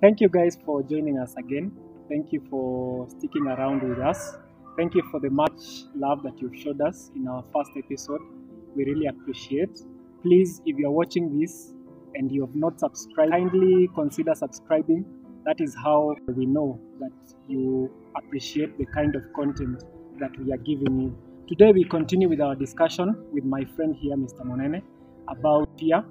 Thank you guys for joining us again. Thank you for sticking around with us. Thank you for the much love that you've showed us in our first episode. We really appreciate. Please, if you're watching this and you have not subscribed, kindly consider subscribing. That is how we know that you appreciate the kind of content that we are giving you. Today we continue with our discussion with my friend here, Mr. Monene, about fear.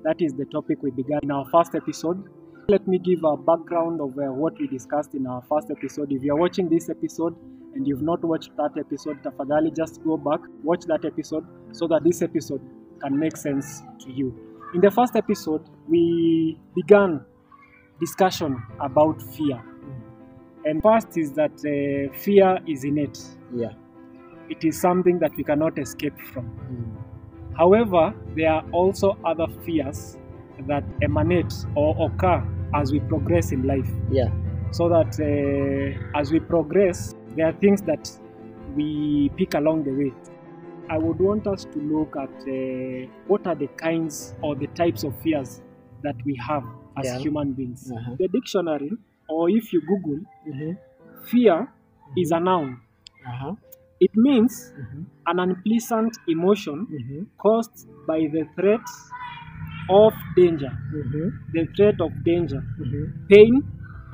That is the topic we began in our first episode. Let me give a background of what we discussed in our first episode. If you're watching this episode and you've not watched that episode, tafadhali just go back, watch that episode so that this episode can make sense to you. In the first episode, we began discussion about fear. And first is that fear is innate. Yeah. It is something that we cannot escape from. However, there are also other fears that emanate or occur as we progress in life. Yeah. So that as we progress, there are things that we pick along the way. I would want us to look at what are the kinds or the types of fears that we have as human beings. The dictionary, or if you Google, fear is a noun. It means an unpleasant emotion caused by the threat of danger, the threat of danger, pain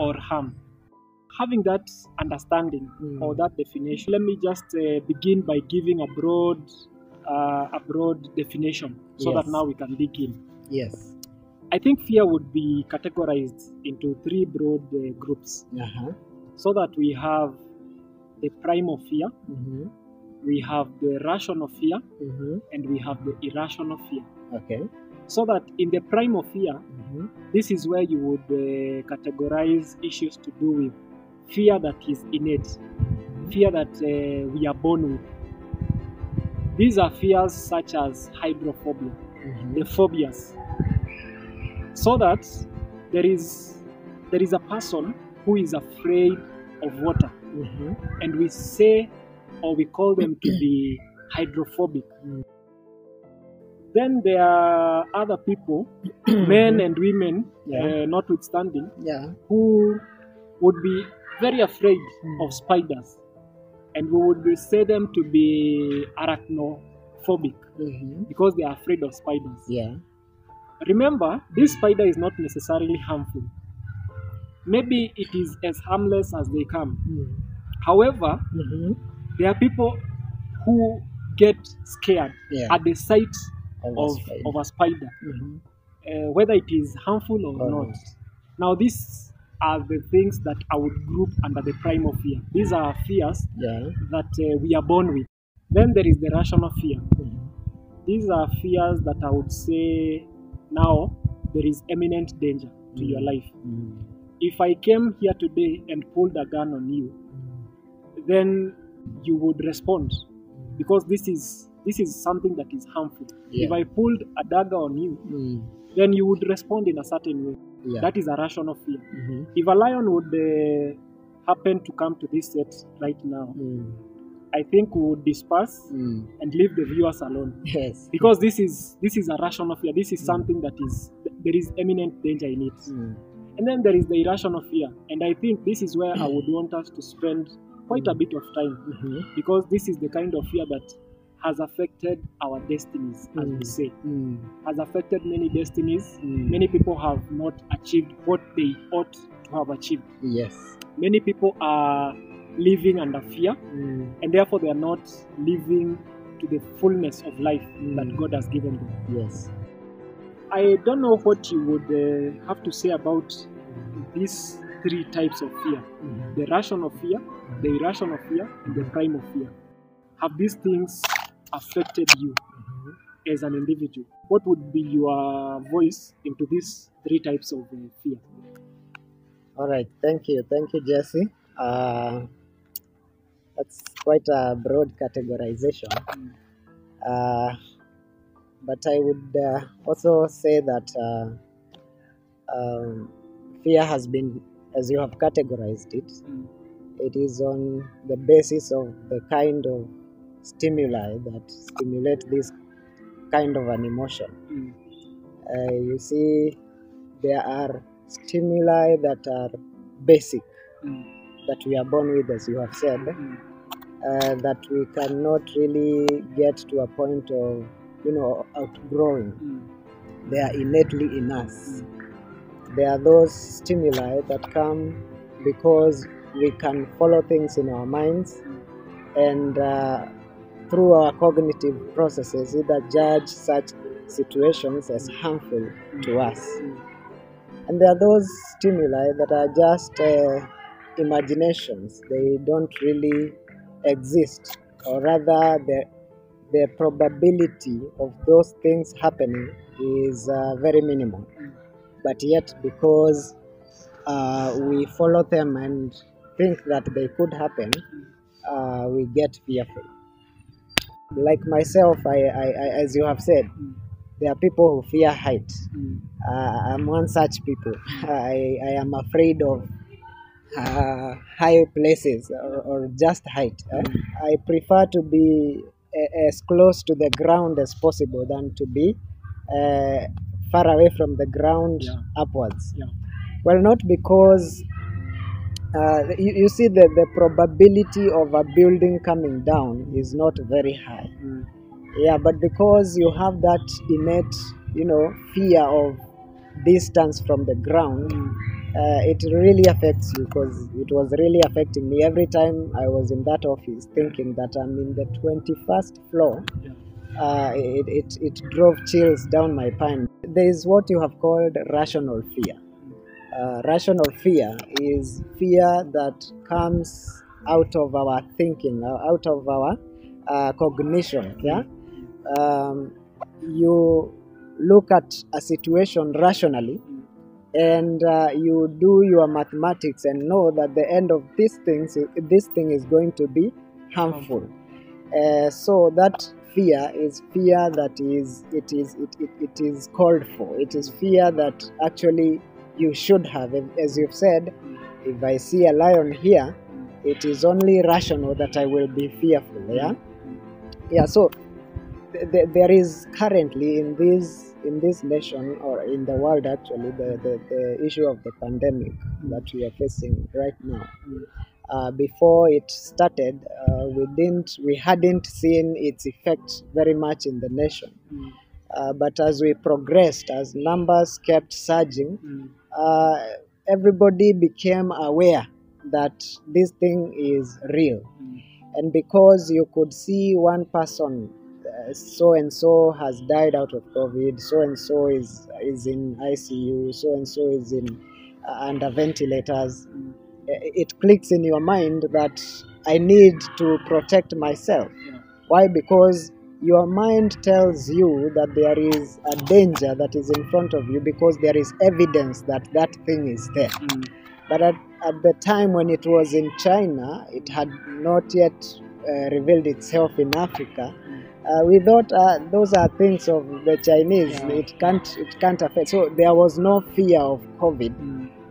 or harm. Having that understanding or that definition, let me just begin by giving a broad definition so that now we can dig in. Yes. I think fear would be categorized into three broad groups. So that we have the primal fear, we have the rational fear, and we have the irrational fear. Okay. So that in the primal fear, this is where you would categorize issues to do with fear that is innate, fear that we are born with. These are fears such as hydrophobia, the phobias. So that there is a person who is afraid of water, and we say or we call them to be hydrophobic. Then there are other people, men and women, notwithstanding, who would be very afraid of spiders, and we would say them to be arachnophobic because they are afraid of spiders. Remember, this spider is not necessarily harmful. Maybe it is as harmless as they come. However, there are people who get scared at the sight of a spider, whether it is harmful or not. Now, these are the things that I would group under the primal fear. These are fears that we are born with. Then there is the rational fear. These are fears that I would say now there is imminent danger to your life. If I came here today and pulled a gun on you, then you would respond because this is something that is harmful. If I pulled a dagger on you, then you would respond in a certain way. That is a rational fear. If a lion would happen to come to this set right now, I think we would disperse and leave the viewers alone. Because this is a rational fear. This is something that there is imminent danger in it. And then there is the irrational fear, and I think this is where I would want us to spend quite a bit of time, because this is the kind of fear that has affected our destinies, as we say, has affected many destinies. Many people have not achieved what they ought to have achieved. Many people are living under fear, and therefore they are not living to the fullness of life that God has given them. I don't know what you would have to say about these three types of fear: the rational fear, the irrational fear, and the primal fear. Have these things affected you as an individual? What would be your voice into these three types of fear? All right. Thank you, Jesse. That's quite a broad categorization. But I would also say that fear has been, as you have categorized it, it is on the basis of the kind of stimuli that stimulate this kind of an emotion. You see, there are stimuli that are basic, that we are born with, as you have said, that we cannot really get to a point of, outgrowing. They are innately in us. There are those stimuli that come because we can follow things in our minds and through our cognitive processes either judge such situations as harmful to us. And there are those stimuli that are just imaginations. They don't really exist, or rather the probability of those things happening is very minimal. But yet, because we follow them and think that they could happen, we get fearful. Like myself, I as you have said, there are people who fear heights. I'm one such people. I am afraid of high places or just height. I prefer to be as close to the ground as possible than to be far away from the ground upwards. Well, not because you see that the probability of a building coming down is not very high. Yeah, but because you have that innate, fear of distance from the ground, it really affects you, because it was really affecting me every time I was in that office thinking that I'm in the 21st floor. It drove chills down my spine. There is what you have called rational fear. Rational fear is fear that comes out of our thinking, out of our cognition. Yeah, you look at a situation rationally, and you do your mathematics and know that the end of this thing is going to be harmful. So that fear is fear that it is called for. It is fear that actually you should have. As you've said, if I see a lion here, it is only rational that I will be fearful. Yeah. So there is currently in this nation, or in the world actually, the issue of the pandemic that we are facing right now. Before it started, we hadn't seen its effect very much in the nation. But as we progressed, as numbers kept surging, everybody became aware that this thing is real. And because you could see one person, so and so has died out of COVID, so and so is in ICU, so and so is in under ventilators, it clicks in your mind that I need to protect myself. Why? Because your mind tells you that there is a danger that is in front of you, because there is evidence that that thing is there. But at the time when it was in China, it had not yet revealed itself in Africa. We thought those are things of the Chinese. It can't affect. So there was no fear of COVID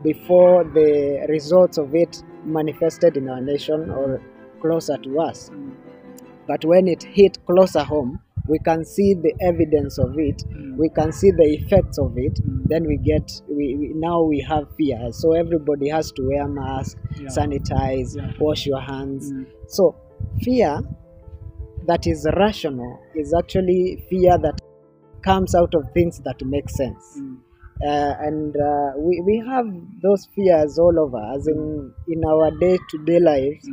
before the results of it manifested in our nation or closer to us. But when it hit closer home, we can see the evidence of it, we can see the effects of it, then now we have fear. So everybody has to wear masks, sanitize, wash your hands. So fear that is rational is actually fear that comes out of things that make sense. And we have those fears all over, as in our day-to-day lives.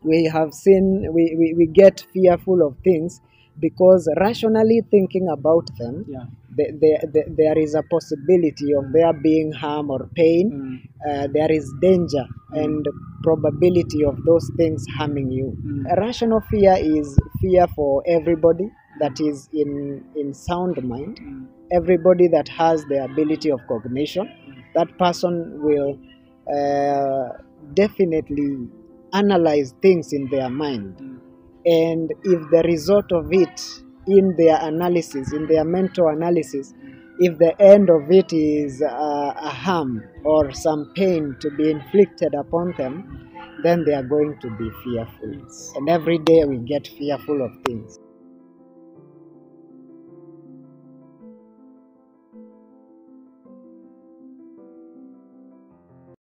We have seen, we get fearful of things because rationally thinking about them, there is a possibility of there being harm or pain. There is danger and probability of those things harming you. A rational fear is fear for everybody that is in sound mind. Everybody that has the ability of cognition, that person will definitely analyze things in their mind. And if the result of it in their analysis, in their mental analysis, if the end of it is a harm or some pain to be inflicted upon them, then they are going to be fearful. And every day we get fearful of things.